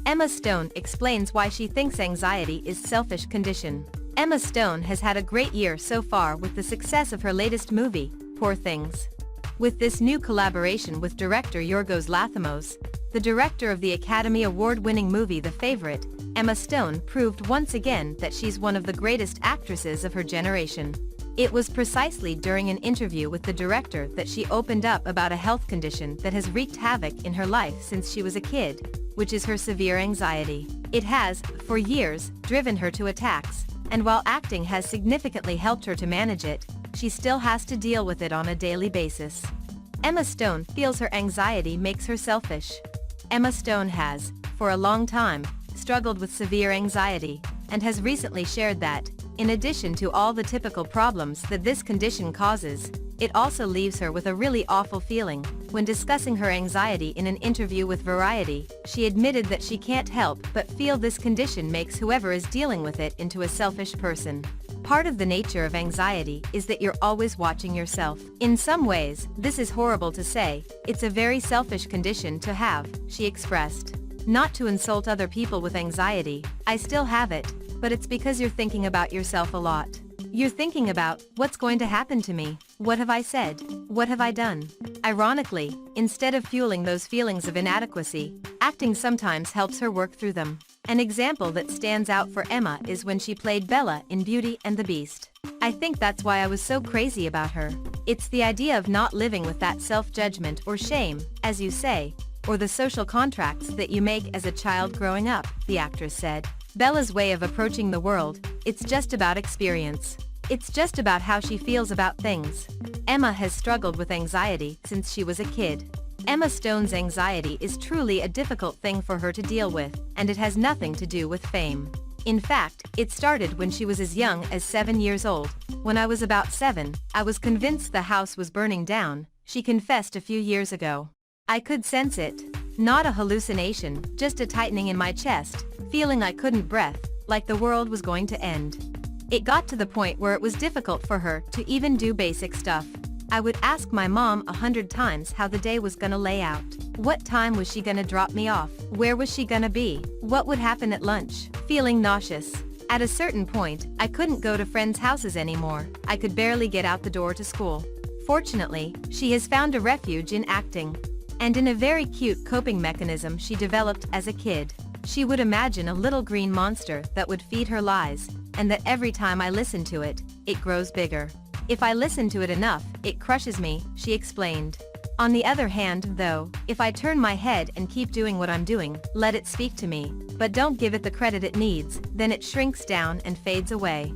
Emma Stone explains why she thinks anxiety is a selfish condition. Emma Stone has had a great year so far with the success of her latest movie, Poor Things. With this new collaboration with director Yorgos Lathimos, the director of the Academy Award-winning movie The Favourite, Emma Stone proved once again that she's one of the greatest actresses of her generation. It was precisely during an interview with the director that she opened up about a health condition that has wreaked havoc in her life since she was a kid, which is her severe anxiety. It has, for years, driven her to attacks, and while acting has significantly helped her to manage it, she still has to deal with it on a daily basis. Emma Stone feels her anxiety makes her selfish. Emma Stone has, for a long time, struggled with severe anxiety, and has recently shared that, in addition to all the typical problems that this condition causes, it also leaves her with a really awful feeling. When discussing her anxiety in an interview with Variety, she admitted that she can't help but feel this condition makes whoever is dealing with it into a selfish person. Part of the nature of anxiety is that you're always watching yourself. In some ways, this is horrible to say, it's a very selfish condition to have, she expressed. Not to insult other people with anxiety, I still have it, but it's because you're thinking about yourself a lot. You're thinking about, what's going to happen to me? What have I said? What have I done? Ironically, instead of fueling those feelings of inadequacy, acting sometimes helps her work through them. An example that stands out for Emma is when she played Bella in Beauty and the Beast. I think that's why I was so crazy about her. It's the idea of not living with that self-judgment or shame, as you say, or the social contracts that you make as a child growing up, the actress said. Bella's way of approaching the world, it's just about experience. It's just about how she feels about things. Emma has struggled with anxiety since she was a kid. Emma Stone's anxiety is truly a difficult thing for her to deal with, and it has nothing to do with fame. In fact, it started when she was as young as 7 years old. When I was about 7, I was convinced the house was burning down, she confessed a few years ago. I could sense it. Not a hallucination, just a tightening in my chest, feeling I couldn't breathe, like the world was going to end. It got to the point where it was difficult for her to even do basic stuff. I would ask my mom 100 times how the day was gonna lay out. What time was she gonna drop me off? Where was she gonna be? What would happen at lunch? Feeling nauseous. At a certain point, I couldn't go to friends' houses anymore. I could barely get out the door to school. Fortunately, she has found a refuge in acting. And in a very cute coping mechanism she developed as a kid. She would imagine a little green monster that would feed her lies, and that every time I listen to it, it grows bigger. If I listen to it enough, it crushes me, she explained. On the other hand, though, if I turn my head and keep doing what I'm doing, let it speak to me, but don't give it the credit it needs, then it shrinks down and fades away.